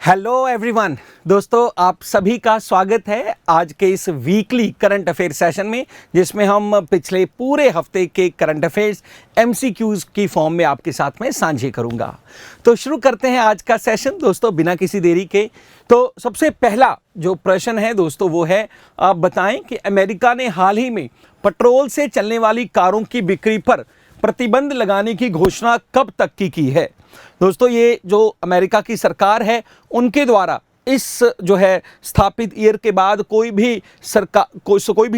Hello everyone दोस्तों, आप सभी का स्वागत है आज के इस वीकली करंट अफेयर सेशन में, जिसमें हम पिछले पूरे हफ्ते के करंट अफेयर्स एमसीक्यूज की फॉर्म में आपके साथ में साझे करूंगा। तो शुरू करते हैं आज का सेशन दोस्तों बिना किसी देरी के। तो सबसे पहला जो प्रश्न है दोस्तों वो है, आप बताएं कि अमेरिका ने हाल ही में पेट्रोल से चलने वाली कारों की बिक्री पर प्रतिबंध लगाने की घोषणा कब तक की है। दोस्तों ये जो अमेरिका की सरकार है उनके द्वारा इस जो है स्थापित ईयर के बाद कोई भी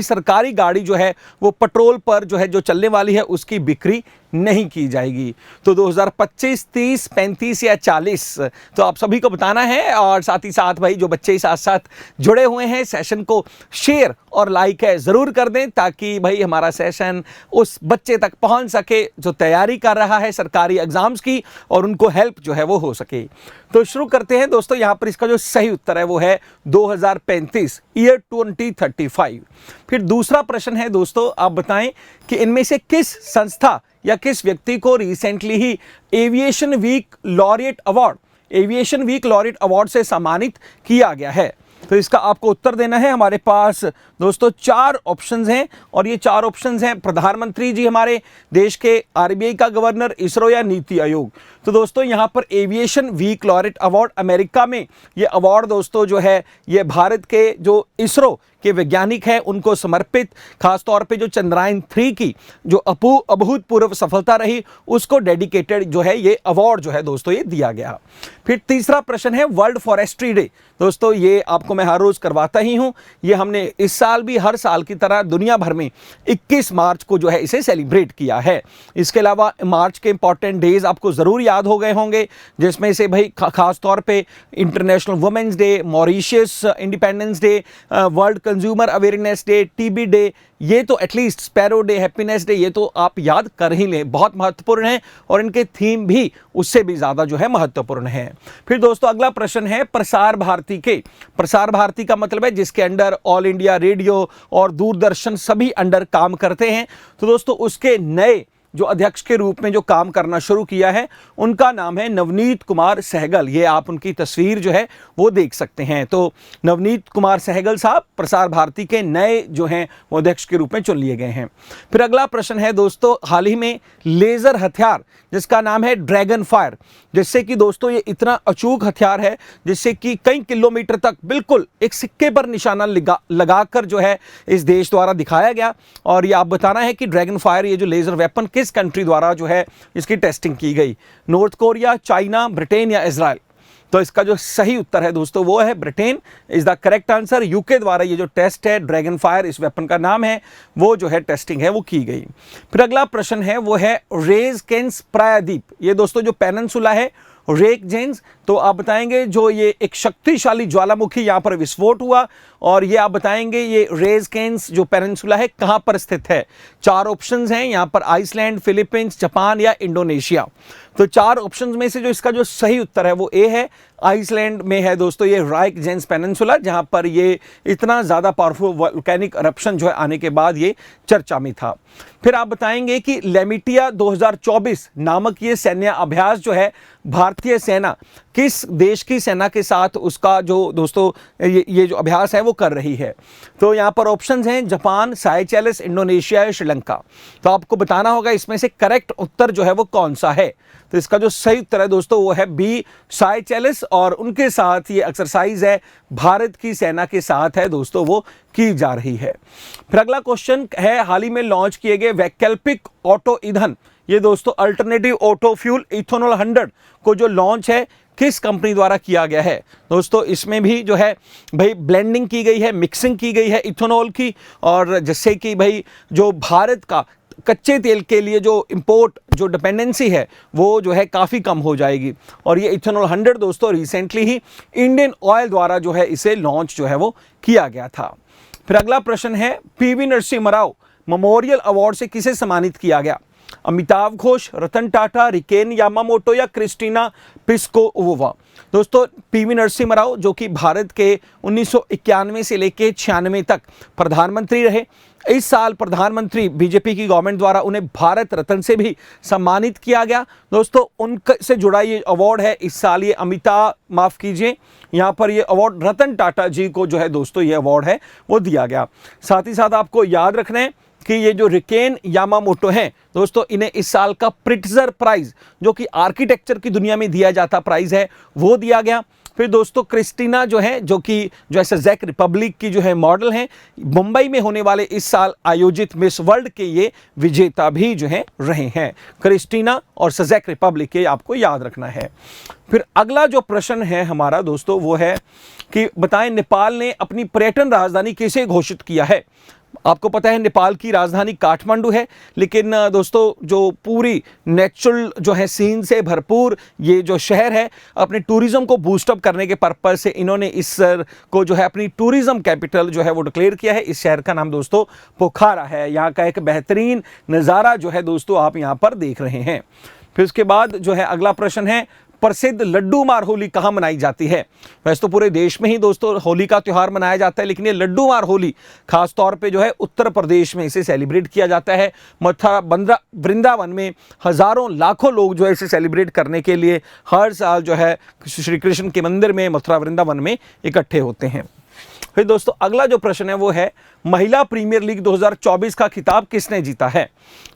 सरकारी गाड़ी जो है वो पेट्रोल पर जो है जो चलने वाली है उसकी बिक्री नहीं की जाएगी। तो 2025, 30, 35 या 40 तो आप सभी को बताना है। और साथ ही साथ भाई जो बच्चे साथ साथ जुड़े हुए हैं सेशन को शेयर और लाइक है ज़रूर कर दें, ताकि भाई हमारा सेशन उस बच्चे तक पहुंच सके जो तैयारी कर रहा है सरकारी एग्जाम्स की, और उनको हेल्प जो है वो हो सके। तो शुरू करते हैं दोस्तों। यहाँ पर इसका जो सही उत्तर है वो है 2035 ईयर 2035। फिर दूसरा प्रश्न है दोस्तों, आप बताएं कि इनमें से किस संस्था या किस व्यक्ति को रिसेंटली ही एविएशन वीक लॉरिएट अवार्ड से सम्मानित किया गया है। तो इसका आपको उत्तर देना है। हमारे पास दोस्तों 4 ऑप्शंस हैं, और ये 4 ऑप्शंस हैं प्रधानमंत्री जी, हमारे देश के आरबीआई का गवर्नर, इसरो या नीति आयोग। तो दोस्तों यहाँ पर aviation week laureate award America में ये अवार्ड दोस्तों जो है ये भारत के जो इसरो के वैज्ञानिक हैं उनको समर्पित, खासतौर पे जो चंद्रयान 3 की जो अभूतपूर्व सफलता रही उसको डेडिकेटेड जो है ये अवार्ड जो है दोस्तों ये दिया गया। फिर तीसरा प्रश्न है वर्ल्ड फॉरेस्ट्री डे। दोस्तों ये आपको मैं हर रोज करवाता ही हूँ, ये हमने इस साल भी हर साल की तरह दुनिया भर में 21 मार्च को जो है इसे सेलिब्रेट किया है। इसके अलावा मार्च के इंपॉर्टेंट डेज आपको ज़रूर याद हो गए होंगे, जिसमें से भाई खास तौर पे international women's day, Mauritius independence day, world consumer awareness day, TB day, ये तो at least sparrow day, happiness day, ये तो आप याद कर ही लें, बहुत महत्वपूर्ण है, और इनके थीम भी उससे भी ज़्यादा जो है महत्वपूर्ण है। फिर दोस्तों अगला प्रश्न है प्रसार भारती के। प्रसार भारती का मतलब है जिसके अंडर ऑल इंडिया रेडियो और दूरदर्शन सभी अंडर काम करते हैं। तो दोस्तों उसके नए जो अध्यक्ष के रूप में जो काम करना शुरू किया है उनका नाम है नवनीत कुमार सहगल। ये आप उनकी तस्वीर जो है वो देख सकते हैं। तो नवनीत कुमार सहगल साहब प्रसार भारती के नए जो हैं वो अध्यक्ष के रूप में चुन लिए गए हैं। फिर अगला प्रश्न है दोस्तों, हाल ही में लेज़र हथियार जिसका नाम है ड्रैगन फायर, जिससे कि दोस्तों ये इतना अचूक हथियार है जिससे कि कई किलोमीटर तक बिल्कुल एक सिक्के पर निशाना लगाकर जो है इस देश द्वारा दिखाया गया। और ये आप बताना है कि ड्रैगन फायर ये जो लेज़र वेपन किस कंट्री द्वारा जो है इसकी टेस्टिंग की गई, नॉर्थ कोरिया, चाइना, ब्रिटेन या इजराइल। तो इसका जो सही उत्तर है दोस्तों वो है Britain is the correct answer. UK द्वारा ये जो टेस्ट है ड्रैगन फायर इस वेपन का नाम है वो जो है टेस्टिंग है वो की गई। फिर अगला प्रश्न है वो है रेजकेंस प्रायद्वीप। ये दोस्तों जो पेनिनसुला है रेकजेंस, तो आप बताएंगे जो ये एक शक्तिशाली ज्वालामुखी यहाँ पर विस्फोट हुआ, और ये आप बताएंगे ये रेजकेंस जो पेनिनसुला है कहाँ पर स्थित है। 4 ऑप्शंस हैं यहाँ पर, आइसलैंड, फिलीपींस, जापान या इंडोनेशिया। तो 4 ऑप्शंस में से जो इसका जो सही उत्तर है वो ए है, आइसलैंड में है दोस्तों ये रेकजेंस पेनिनसुला, जहाँ पर ये इतना ज़्यादा पावरफुल वोल्केनिक eruption जो है आने के बाद ये चर्चा में था। फिर आप बताएंगे कि लेमिटिया 2024 नामक ये सैन्य अभ्यास जो है भारतीय सेना किस देश की सेना के साथ उसका जो दोस्तों ये जो अभ्यास है वो कर रही है। तो यहाँ पर ऑप्शंस हैं जापान, साइचेल्स, इंडोनेशिया या श्रीलंका। तो आपको बताना होगा इसमें से करेक्ट उत्तर जो है वो कौन सा है। तो इसका जो सही उत्तर है दोस्तों वो है बी, साइचेल्स, और उनके साथ ये एक्सरसाइज है भारत की सेना के साथ है दोस्तों वो की जा रही है। फिर अगला क्वेश्चन है हाल ही में लॉन्च किए गए वैकल्पिक ऑटो ईंधन, ये दोस्तों अल्टरनेटिव ऑटो फ्यूल इथेनॉल 100 को जो लॉन्च है किस कंपनी द्वारा किया गया है। दोस्तों इसमें भी जो है भाई ब्लेंडिंग की गई है, मिक्सिंग की गई है इथेनॉल की, और जिससे कि भाई जो भारत का कच्चे तेल के लिए जो इंपोर्ट जो डिपेंडेंसी है वो जो है काफ़ी कम हो जाएगी। और ये इथेनॉल 100 दोस्तों रिसेंटली ही इंडियन ऑयल द्वारा जो है इसे लॉन्च जो है वो किया गया था। फिर अगला प्रश्न है PV Narasimha Rao memorial award से किसे सम्मानित किया गया। अमिताभ घोष, रतन टाटा, रिकेन यामामोटो या क्रिस्टीना पिस्कोवा। दोस्तों पीवी नरसिम्हा राव जो कि भारत के 1991 से लेकर 96 तक प्रधानमंत्री रहे, इस साल प्रधानमंत्री बीजेपी की गवर्नमेंट द्वारा उन्हें भारत रत्न से भी सम्मानित किया गया। दोस्तों उनसे जुड़ा ये अवार्ड है इस साल, ये माफ़ कीजिए, यहाँ पर ये अवार्ड रतन टाटा जी को जो है दोस्तों ये अवार्ड है वो दिया गया। साथ ही साथ आपको याद रखना है कि ये जो रिकेन यामामोटो हैं दोस्तों, इन्हें इस साल का प्रिट्जर प्राइज जो कि आर्किटेक्चर की दुनिया में दिया जाता प्राइज है वो दिया गया। फिर दोस्तों क्रिस्टीना जो है जो कि जो है चेक रिपब्लिक की जो है मॉडल हैं, मुंबई में होने वाले इस साल आयोजित मिस वर्ल्ड के ये विजेता भी जो है रहे हैं। क्रिस्टीना और चेक रिपब्लिक के आपको याद रखना है। फिर अगला जो प्रश्न है हमारा दोस्तों वो है कि बताएं नेपाल ने अपनी पर्यटन राजधानी किसे घोषित किया है। आपको पता है नेपाल की राजधानी काठमांडू है, लेकिन दोस्तों जो पूरी नेचुरल जो है सीन से भरपूर ये जो शहर है, अपने टूरिज्म को बूस्टअप करने के पर्पज से इन्होंने इस को जो है अपनी टूरिज्म कैपिटल जो है वो डिक्लेयर किया है। इस शहर का नाम दोस्तों पोखरा है। यहाँ का एक बेहतरीन नज़ारा जो है दोस्तों आप यहाँ पर देख रहे हैं। फिर उसके बाद जो है अगला प्रश्न है, प्रसिद्ध लड्डू मार होली कहाँ मनाई जाती है। वैसे तो पूरे देश में ही दोस्तों होली का त्यौहार मनाया जाता है, लेकिन ये लड्डू मार होली खास तौर पे जो है उत्तर प्रदेश में इसे सेलिब्रेट किया जाता है। मथुरा वृंदावन में हजारों लाखों लोग जो है इसे सेलिब्रेट करने के लिए हर साल जो है श्री कृष्ण के मंदिर में मथुरा वृंदावन में इकट्ठे होते हैं। फिर दोस्तों अगला जो प्रश्न है वो है, महिला प्रीमियर लीग 2024 का खिताब किसने जीता है।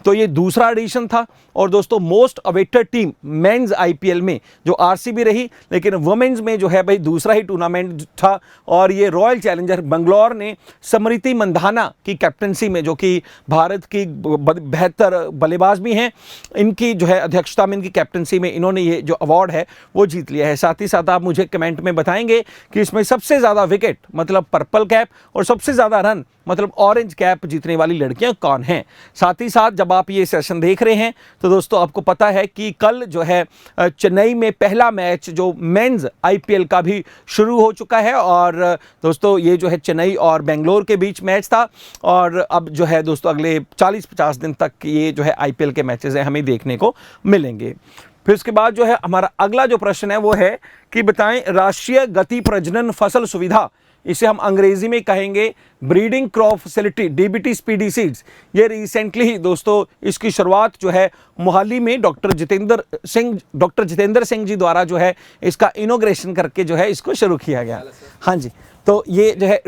तो ये दूसरा एडिशन था और दोस्तों most awaited team men's IPL में जो आरसीबी रही, लेकिन वुमेन्स में जो है भाई दूसरा ही टूर्नामेंट था और ये रॉयल चैलेंजर बेंगलोर ने स्मृति मंधाना की कैप्टनसी में, जो कि भारत की बेहतर बल्लेबाज भी हैं, इनकी जो है अध्यक्षता में, इनकी कैप्टनसी में इन्होंने ये जो अवार्ड है वो जीत लिया है। साथ ही साथ आप मुझे कमेंट में बताएंगे कि इसमें सबसे ज़्यादा विकेट मतलब पर्पल कैप और सबसे ज़्यादा रन मतलब ऑरेंज कैप जीतने वाली लड़कियां कौन हैं। साथ ही साथ जब आप ये सेशन देख रहे हैं तो दोस्तों आपको पता है कि कल जो है चेन्नई में पहला मैच जो मेंस आईपीएल का भी शुरू हो चुका है और दोस्तों ये जो है चेन्नई और बेंगलोर के बीच मैच था और अब जो है दोस्तों अगले 40-50 दिन तक ये जो है आईपीएल के मैचेस हैं हमें देखने को मिलेंगे। फिर उसके बाद जो है हमारा अगला जो प्रश्न है वो है कि बताएं राष्ट्रीय गति प्रजनन फसल सुविधा, इसे हम अंग्रेजी में कहेंगे breeding crop facility DBT speedy seeds, ये रिसेंटली ही दोस्तों इसकी शुरुआत जो है मोहाली में डॉक्टर जितेंद्र सिंह जी द्वारा जो है इसका इनोग्रेशन करके जो है इसको शुरू किया गया। हाँ जी, तो ये जो है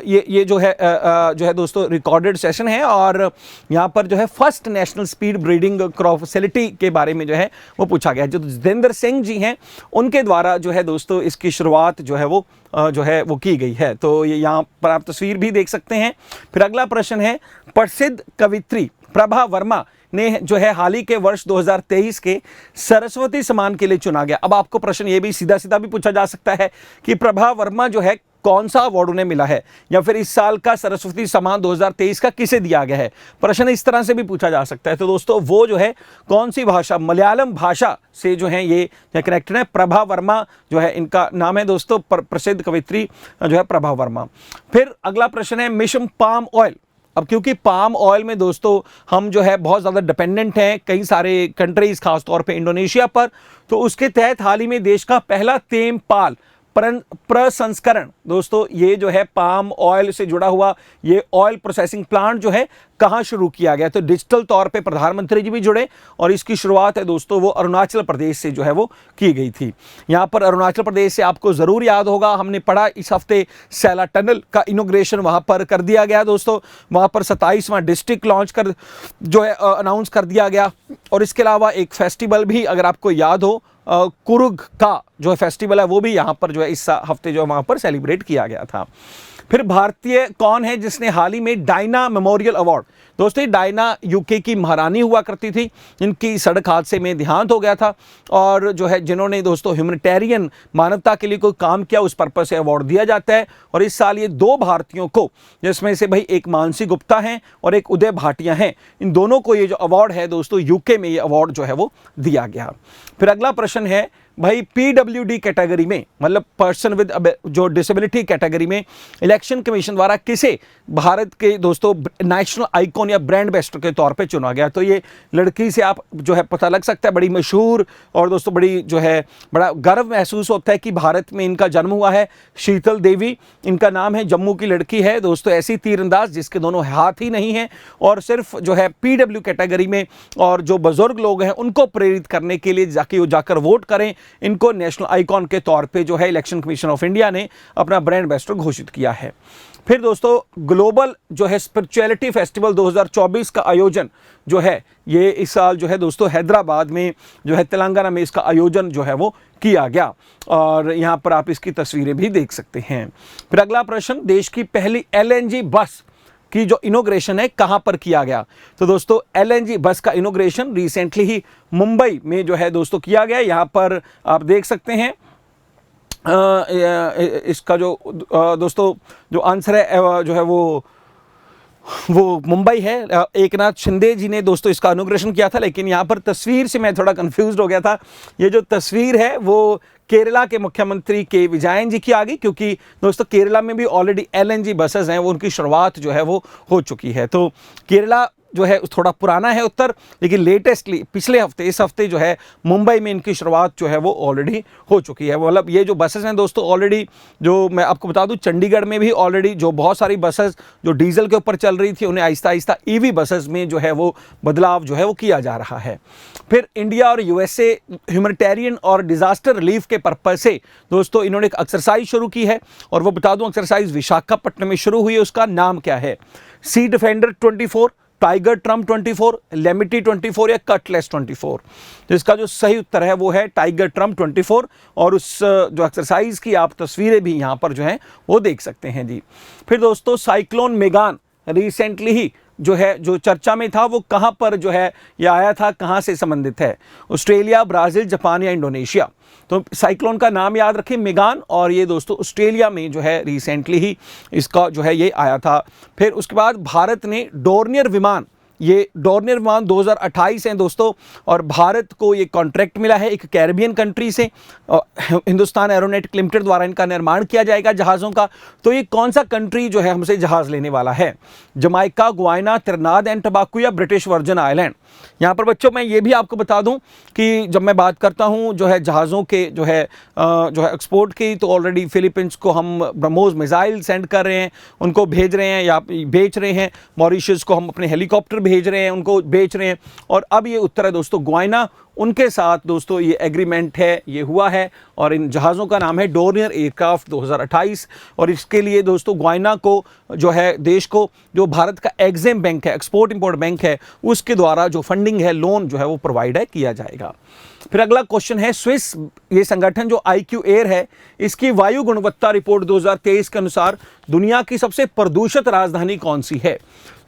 ये जो है दोस्तों रिकॉर्डेड सेशन है और यहाँ पर जो है first national speed breeding crop facility के बारे में जो है वो पूछा गया है। जो जितेंद्र सिंह जी हैं उनके द्वारा जो है दोस्तों इसकी शुरुआत जो है वो की गई है। तो ये यहाँ पर आप तस्वीर भी देख सकते हैं। फिर अगला प्रश्न है, प्रसिद्ध कवित्री प्रभा वर्मा ने जो है हाल ही के वर्ष 2023 के सरस्वती सम्मान के लिए चुना गया। अब आपको प्रश्न ये भी सीधा भी पूछा जा सकता है कि प्रभा वर्मा जो है कौन सा अवार्ड उन्हें मिला है या फिर इस साल का सरस्वती सम्मान 2023 का किसे दिया गया है। प्रश्न इस तरह से भी पूछा जा सकता है। तो दोस्तों वो जो है कौन सी भाषा, मलयालम भाषा से जो है ये कनेक्टेड है। प्रभा वर्मा जो है इनका नाम है दोस्तों, प्रसिद्ध कवित्री जो है प्रभा वर्मा। फिर अगला प्रश्न है मिशन पाम ऑयल। अब क्योंकि पाम ऑयल में दोस्तों हम जो है बहुत ज़्यादा डिपेंडेंट हैं कई सारे कंट्रीज़ खासतौर पे इंडोनेशिया पर, तो उसके तहत हाल ही में देश का पहला तेम पाल प्रसंस्करण दोस्तों ये जो है पाम ऑयल से जुड़ा हुआ ये ऑयल प्रोसेसिंग प्लांट जो है कहाँ शुरू किया गया। तो डिजिटल तौर पे प्रधानमंत्री जी भी जुड़े और इसकी शुरुआत है दोस्तों वो अरुणाचल प्रदेश से जो है वो की गई थी। यहाँ पर अरुणाचल प्रदेश से आपको ज़रूर याद होगा, हमने पढ़ा इस हफ्ते सैला टनल का इनोग्रेशन वहाँ पर कर दिया गया दोस्तों। वहाँ पर 27वां डिस्ट्रिक्ट लॉन्च कर जो है अनाउंस कर दिया गया और इसके अलावा एक फेस्टिवल भी अगर आपको याद हो कुरुग का जो फेस्टिवल है वो भी यहाँ पर जो है इस हफ्ते जो वहाँ पर सेलिब्रेट किया गया था। फिर भारतीय कौन है जिसने हाल ही में डायना मेमोरियल अवार्ड, दोस्तों डायना यूके की महारानी हुआ करती थी जिनकी सड़क हादसे में देहांत हो गया था और जो है जिन्होंने दोस्तों ह्यूमैनिटेरियन मानवता के लिए कोई काम किया उस पर्पस से अवार्ड दिया जाता है। और इस साल ये 2 भारतीयों को, जिसमें से भाई एक मानसी गुप्ता हैं और एक उदय भाटिया हैं, इन दोनों को ये जो अवार्ड है दोस्तों यूके में ये अवार्ड जो है वो दिया गया। फिर अगला प्रश्न है भाई पीडब्ल्यूडी कैटेगरी में, मतलब पर्सन विद जो डिसेबिलिटी कैटेगरी में इलेक्शन कमीशन द्वारा किसे भारत के दोस्तों नेशनल आइकॉन या ब्रांड एम्बेसडर के तौर पे चुना गया। तो ये लड़की से आप जो है पता लग सकता है, बड़ी मशहूर और दोस्तों बड़ी जो है बड़ा गर्व महसूस होता है कि भारत में इनका जन्म हुआ है। शीतल देवी इनका नाम है, जम्मू की लड़की है दोस्तों, ऐसी तीरंदाज जिसके दोनों हाथ ही नहीं हैं और सिर्फ जो है पीडब्ल्यू कैटेगरी में और जो बुजुर्ग लोग हैं उनको प्रेरित करने के लिए जाकर वोट करें। इनको नेशनल आइकॉन के तौर पे जो है इलेक्शन कमीशन ऑफ इंडिया ने अपना ब्रांड एम्बेसडर घोषित किया है। फिर दोस्तों ग्लोबल जो है स्पिरिचुअलिटी फेस्टिवल 2024 का आयोजन जो है ये इस साल जो है दोस्तों हैदराबाद में जो है तेलंगाना में इसका आयोजन जो है वो किया गया और यहाँ पर आप इसकी तस्वीरें भी देख सकते हैं। फिर अगला प्रश्न, देश की पहली LNG बस की जो इनोग्रेशन है कहाँ पर किया गया। तो दोस्तों LNG बस का इनोग्रेशन रिसेंटली ही मुंबई में जो है दोस्तों किया गया। यहाँ पर आप देख सकते हैं इसका जो दोस्तों जो आंसर है जो है वो मुंबई है। एकनाथ शिंदे जी ने दोस्तों इसका इनॉग्रेशन किया था, लेकिन यहाँ पर तस्वीर से मैं थोड़ा कंफ्यूज हो गया था। ये जो तस्वीर है वो केरला के मुख्यमंत्री के विजयन जी की आ गई, क्योंकि दोस्तों केरला में भी ऑलरेडी LNG बसेस हैं, वो उनकी शुरुआत जो है वो हो चुकी है। तो केरला जो है थोड़ा पुराना है उत्तर, लेकिन लेटेस्टली पिछले हफ्ते इस हफ्ते जो है मुंबई में इनकी शुरुआत जो है वो ऑलरेडी हो चुकी है। मतलब ये जो बसेस हैं दोस्तों ऑलरेडी, जो मैं आपको बता दूं चंडीगढ़ में भी ऑलरेडी जो बहुत सारी बसेस जो डीजल के ऊपर चल रही थी उन्हें आहिस्ता आहिस्ता EV बसेस में जो है वो बदलाव जो है वो किया जा रहा है। फिर इंडिया और USA ह्यूमैनिटेरियन और डिजास्टर रिलीफ के पर्पज से दोस्तों इन्होंने एक एक्सरसाइज शुरू की है और वो बता दूं एक्सरसाइज विशाखापट्टनम में शुरू हुई है। उसका नाम क्या है? सी डिफेंडर 24, टाइगर ट्रम्प 24, लेमिटी 24 या कटलेस 24। तो इसका जो सही उत्तर है वो है टाइगर ट्रम्प 24 और उस जो एक्सरसाइज की आप तस्वीरें भी यहाँ पर जो हैं वो देख सकते हैं जी। फिर दोस्तों साइक्लोन मेगान रिसेंटली ही जो है जो चर्चा में था वो कहाँ पर जो है ये आया था, कहाँ से संबंधित है? ऑस्ट्रेलिया, ब्राज़ील, जापान या इंडोनेशिया। तो साइक्लोन का नाम याद रखें मेगान, और ये दोस्तों ऑस्ट्रेलिया में जो है रिसेंटली ही इसका जो है ये आया था। फिर उसके बाद भारत ने डोर्नियर विमान, ये डोर्नियर विमान 2028 हैं दोस्तों, और भारत को ये कॉन्ट्रैक्ट मिला है एक कैरिबियन कंट्री से। हिंदुस्तान एरोनॉटिक्स लिमिटेड द्वारा इनका निर्माण किया जाएगा जहाज़ों का। तो ये कौन सा कंट्री जो है हमसे जहाज़ लेने वाला है? जमाइका, गुयाना, त्रिनाद एंड टबाको या ब्रिटिश वर्जन आइलैंड। यहाँ पर बच्चों मैं ये भी आपको बता दूं कि जब मैं बात करता हूँ जो है जहाज़ों के जो है एक्सपोर्ट की, तो ऑलरेडी फिलीपींस को हम ब्रह्मोस मिसाइल सेंड कर रहे हैं, उनको भेज रहे हैं या बेच रहे हैं। मॉरिशस को हम अपने हेलीकॉप्टर भेज रहे हैं, उनको बेच रहे हैं। और अब ये उत्तर है दोस्तों गुयाना, उनके साथ दोस्तों ये एग्रीमेंट है, ये हुआ है और इन जहाज़ों का नाम है डोर्नियर एयरक्राफ्ट 2028। और इसके लिए दोस्तों गुयाना को जो है देश को जो भारत का एग्जिम बैंक है, एक्सपोर्ट इंपोर्ट बैंक है, उसके द्वारा जो फंडिंग है, लोन जो है वो प्रोवाइड है किया जाएगा। फिर अगला क्वेश्चन है, स्विस ये संगठन जो IQ एयर है, इसकी वायु गुणवत्ता रिपोर्ट 2023 के अनुसार दुनिया की सबसे प्रदूषित राजधानी कौन सी है?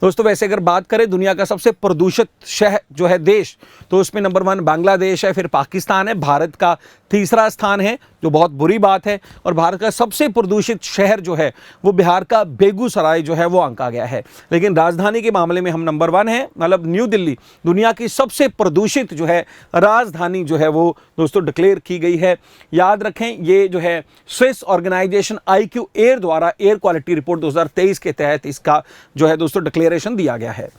दोस्तों वैसे अगर बात करें दुनिया का सबसे प्रदूषित शहर जो है देश, तो उसमें नंबर 1 बांग्लादेश है, फिर पाकिस्तान है, भारत का तीसरा स्थान है, जो बहुत बुरी बात है। और भारत का सबसे प्रदूषित शहर जो है वो बिहार का बेगूसराय जो है वो आंका गया है। लेकिन राजधानी के मामले में हम नंबर 1 है, मतलब न्यू दिल्ली दुनिया की सबसे प्रदूषित जो है राजधानी जो है वो दोस्तों डिक्लेयर की गई है। याद रखें ये जो है स्विस ऑर्गेनाइजेशन IQ एयर द्वारा एयर क्वालिटी रिपोर्ट 2023 के तहत इसका जो है दोस्तों डिक्लेरेशन दिया गया है।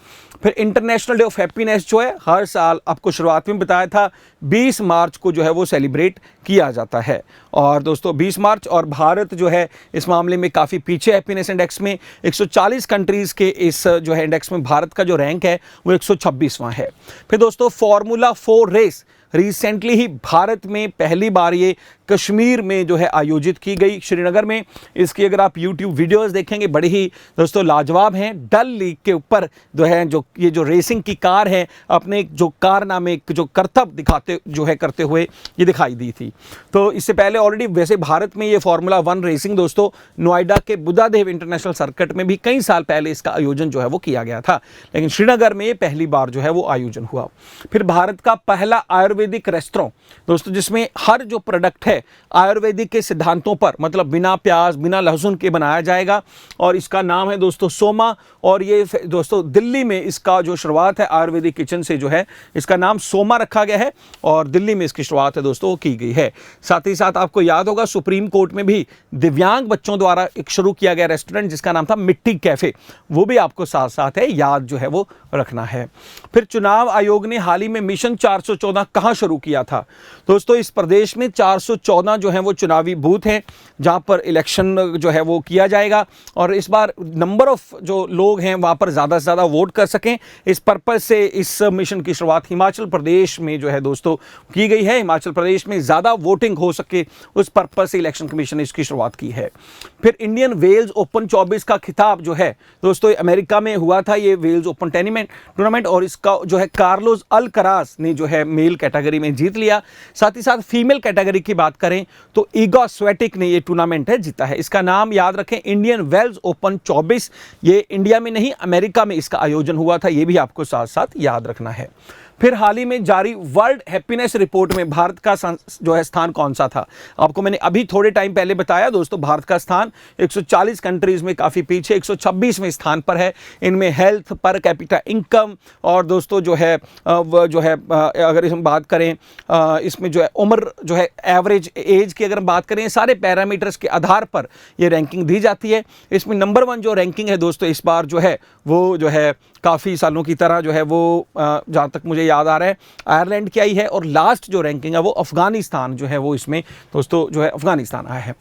फिर इंटरनेशनल डे ऑफ हैप्पीनेस जो है हर साल आपको शुरुआत में बताया था 20 मार्च को जो है वो सेलिब्रेट किया जाता है। और दोस्तों 20 मार्च, और भारत जो है इस मामले में काफ़ी पीछे हैप्पीनेस इंडेक्स में 140 कंट्रीज़ के इस जो है इंडेक्स में भारत का जो रैंक है वो 126वां है। फिर दोस्तों फार्मूला 4 रेस रिसेंटली ही भारत में पहली बार ये कश्मीर में जो है आयोजित की गई, श्रीनगर में। इसकी अगर आप YouTube वीडियोस देखेंगे बड़ी ही दोस्तों लाजवाब हैं। डल लेक के ऊपर जो है जो ये जो रेसिंग की कार है अपने जो कारनामे जो करतब दिखाते जो है करते हुए ये दिखाई दी थी। तो इससे पहले ऑलरेडी वैसे भारत में ये फार्मूला 1 रेसिंग दोस्तों नोएडा के बुद्धादेव इंटरनेशनल सर्किट में भी कई साल पहले इसका आयोजन जो है वो किया गया था, लेकिन श्रीनगर में ये पहली बार जो है वो आयोजन हुआ। फिर भारत का पहला आयुर्वेदिक रेस्टोरेंट दोस्तों जिसमें हर जो प्रोडक्ट है है आयुर्वेदिक के सिद्धांतों पर, मतलब बिना प्याज बिना लहसुन के बनाया जाएगा। और इसका नाम है दोस्तों सोमा। और ये दोस्तों दिल्ली में इसका जो शुरुआत है आयुर्वेदिक किचन से जो है इसका नाम सोमा रखा गया है और दिल्ली में इसकी शुरुआत है दोस्तों की गई है। साथ ही साथ आपको याद होगा सुप्रीम कोर्ट में भी दिव्यांग बच्चों द्वारा एक शुरू किया गया रेस्टोरेंट जिसका नाम था मिट्टी कैफे, वो भी आपको साथ साथ है याद जो है वो रखना है। फिर चुनाव आयोग ने हाल ही में मिशन 414 कहां शुरू किया था दोस्तों? इस प्रदेश में 414 जो है वो चुनावी बूथ हैं जहां पर इलेक्शन जो है वो किया जाएगा और इस बार नंबर ऑफ जो लोग हैं वहां पर ज़्यादा से ज़्यादा वोट कर सकें, इस पर्पज़ से इस मिशन की शुरुआत हिमाचल प्रदेश में जो है दोस्तों की गई है। हिमाचल प्रदेश में ज़्यादा वोटिंग हो सके उस पर्पज़ से इलेक्शन कमीशन ने इसकी शुरुआत की है। फिर इंडियन वेल्स ओपन 24 का खिताब जो है दोस्तों अमेरिका में हुआ था, ये वेल्स ओपन टूर्नामेंट, और इसका जो है कार्लोस अल्कराज ने जो है मेल कैटेगरी में जीत लिया। साथ ही साथ फीमेल कैटेगरी की बात करें तो ईगा स्वेटिक ने ये टूर्नामेंट है जीता है। इसका नाम याद रखें इंडियन वेल्स ओपन 24। ये इंडिया में नहीं अमेरिका में इसका आयोजन हुआ था, ये भी आपको साथ साथ याद रखना है। फिर हाल ही में जारी वर्ल्ड हैप्पीनेस रिपोर्ट में भारत का जो है स्थान कौन सा था? आपको मैंने अभी थोड़े टाइम पहले बताया दोस्तों, भारत का स्थान 140 कंट्रीज में काफ़ी पीछे 126वें स्थान पर है। इनमें हेल्थ, पर कैपिटा इनकम और दोस्तों जो है अगर हम बात करें इसमें जो है उम्र जो है एवरेज एज की अगर हम बात करें, सारे पैरामीटर्स के आधार पर ये रैंकिंग दी जाती है। इसमें नंबर 1 जो रैंकिंग है दोस्तों इस बार जो है वो जो है काफ़ी सालों की तरह जो है वो जहाँ तक मुझे याद आ रहा है आयरलैंड की आई है और लास्ट जो रैंकिंग है वो अफगानिस्तान जो है वो इसमें दोस्तों जो है अफगानिस्तान आया है।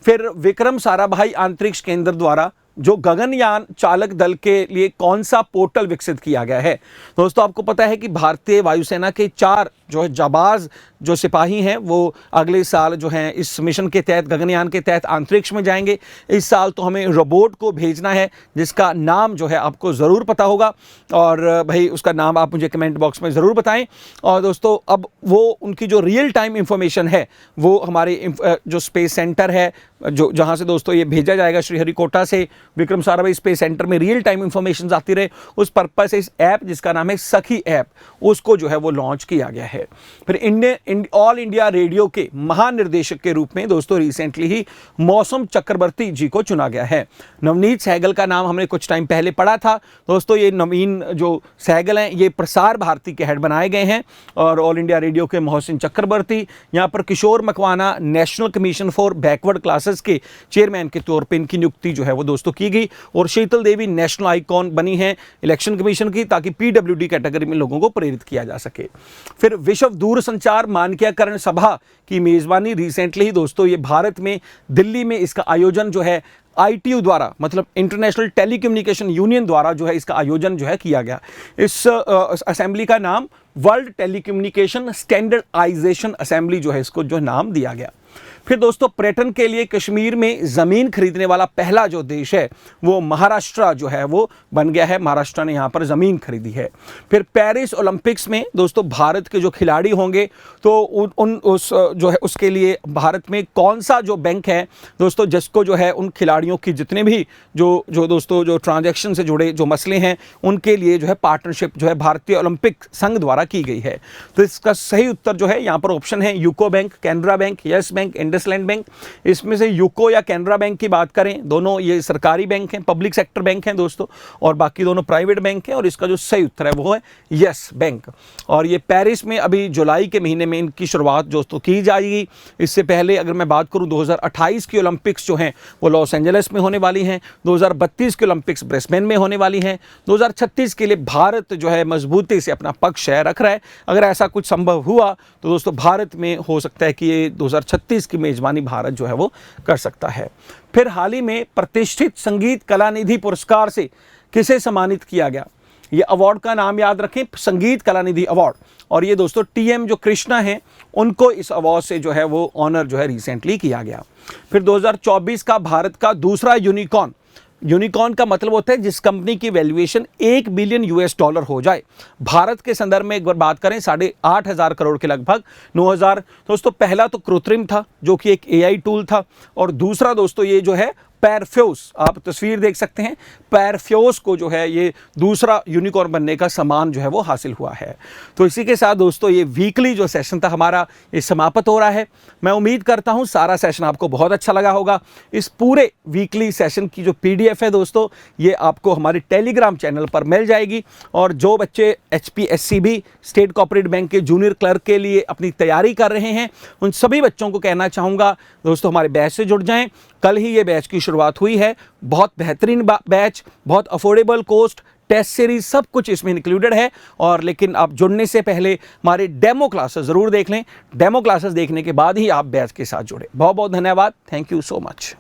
फिर विक्रम साराभाई अंतरिक्ष केंद्र द्वारा जो गगनयान चालक दल के लिए कौन सा पोर्टल विकसित किया गया है? दोस्तों आपको पता है कि भारतीय वायुसेना के 4 जो है जाबाज जो सिपाही हैं वो अगले साल जो हैं इस मिशन के तहत गगनयान के तहत अंतरिक्ष में जाएंगे। इस साल तो हमें रोबोट को भेजना है जिसका नाम जो है आपको ज़रूर पता होगा और भाई उसका नाम आप मुझे कमेंट बॉक्स में ज़रूर बताएं। और दोस्तों अब वो उनकी जो रियल टाइम इंफॉर्मेशन है वो हमारे जो स्पेस सेंटर है जो जहाँ से दोस्तों ये भेजा जाएगा श्रीहरिकोटा से विक्रम साराभाई स्पेस सेंटर में रियल टाइम इंफॉर्मेशन आती रहे, उस पर्पज से इस ऐप जिसका नाम है सखी ऐप उसको जो है वो लॉन्च किया गया है। फिर ऑल इंडिया रेडियो के महानिर्देशक के रूप में दोस्तों रिसेंटली ही मौसम चक्रवर्ती जी को चुना गया है। नवनीत सहगल का नाम हमने कुछ टाइम पहले पढ़ा था दोस्तों। ये नवीन जो सहगल हैं ये प्रसार भारती के हेड बनाए गए हैं और ऑल इंडिया रेडियो के मोहसिन चक्रवर्ती, यहाँ पर Kishore Makwana national commission for backward classes के चेयरमैन के तौर पर इनकी नियुक्ति जो है वो दोस्तों की गई और शीतल देवी नेशनल आइकॉन बनी है इलेक्शन कमीशन की ताकि पीडब्ल्यूडी कैटेगरी में लोगों को प्रेरित किया जा सके। फिर विश्व दूरसंचार मानकीकरण सभा की मेजबानी रिसेंटली ही दोस्तों ये भारत में दिल्ली में इसका आयोजन जो है ITU द्वारा मतलब इंटरनेशनल टेलीकम्युनिकेशन यूनियन द्वारा जो है इसका आयोजन जो है किया गया। इस असेंबली का नाम वर्ल्ड टेलीकम्युनिकेशन स्टैंडर्डाइजेशन असेंबली जो है इसको जो नाम दिया गया। फिर दोस्तों पर्यटन के लिए कश्मीर में ज़मीन खरीदने वाला पहला जो देश है वो महाराष्ट्र जो है वो बन गया है। महाराष्ट्र ने यहाँ पर ज़मीन खरीदी है। फिर पेरिस ओलंपिक्स में दोस्तों भारत के जो खिलाड़ी होंगे तो उसके लिए भारत में कौन सा जो बैंक है दोस्तों जिसको जो है उन खिलाड़ियों की जितने भी जो दोस्तों जो ट्रांजैक्शन से जुड़े जो मसले हैं उनके लिए जो है पार्टनरशिप जो है भारतीय ओलंपिक संघ द्वारा की गई है। तो इसका सही उत्तर जो है यहाँ पर ऑप्शन है UCO bank, Canara bank, yes bank, IndusInd bank. इसमें से यूको या कैनरा बैंक की बात करें दोनों ये सरकारी बैंक हैं, पब्लिक सेक्टर बैंक हैं दोस्तों और बाकी दोनों प्राइवेट बैंक हैं और इसका जो सही उत्तर है वो है यस बैंक। और ये पेरिस में अभी जुलाई के महीने में इनकी शुरुआत दोस्तों की जाएगी। इससे पहले अगर मैं बात करूं 2028 की ओलंपिक्स जो हैं वो लॉस एंजलिस में होने वाली हैं, 2032 की ओलंपिक्स ब्रिस्बेन में होने वाली हैं, 2036 के लिए भारत जो है मजबूती से अपना पक्ष रख रहा है। अगर ऐसा कुछ संभव हुआ तो दोस्तों भारत में हो सकता है कि ये 2036 की मेजबानी भारत जो है वो कर सकता है। फिर हाल ही में प्रतिष्ठित संगीत कलानिधि पुरस्कार से किसे सम्मानित किया गया? ये अवार्ड का नाम याद रखें, संगीत कलानिधि अवार्ड। और ये दोस्तों TM जो कृष्णा हैं उनको इस अवार्ड से जो है वो ऑनर जो है रिसेंटली किया गया। फिर 2024 का भारत का दूसरा यूनिकॉर्न का मतलब होता है जिस कंपनी की वैल्यूएशन $1 बिलियन हो जाए। भारत के संदर्भ में एक बार बात करें 8,500 करोड़ के लगभग 9,000। दोस्तों पहला तो कृत्रिम था जो कि एक AI टूल था और दूसरा दोस्तों ये जो है पैरफ्योस, आप तस्वीर देख सकते हैं, पैरफ्योस को जो है ये दूसरा यूनिकॉर्न बनने का सम्मान जो है वो हासिल हुआ है। तो इसी के साथ दोस्तों ये वीकली जो सेशन था हमारा ये समाप्त हो रहा है। मैं उम्मीद करता हूँ सारा सेशन आपको बहुत अच्छा लगा होगा। इस पूरे वीकली सेशन की जो PDF है दोस्तों, ये आपको हमारे टेलीग्राम चैनल पर मिल जाएगी। और जो बच्चे HPSCB स्टेट कोऑपरेटिव बैंक के जूनियर क्लर्क के लिए अपनी तैयारी कर रहे हैं, उन सभी बच्चों को कहना चाहूँगा दोस्तों हमारे बैच से जुड़ जाएं। कल ही ये बैच की शुरुआत हुई है। बहुत बेहतरीन बैच, बहुत अफोर्डेबल कॉस्ट, टेस्ट सीरीज सब कुछ इसमें इंक्लूडेड है। और लेकिन आप जुड़ने से पहले हमारे डेमो क्लासेस ज़रूर देख लें। डेमो क्लासेस देखने के बाद ही आप बैच के साथ जुड़े। बहुत बहुत धन्यवाद। Thank you so much.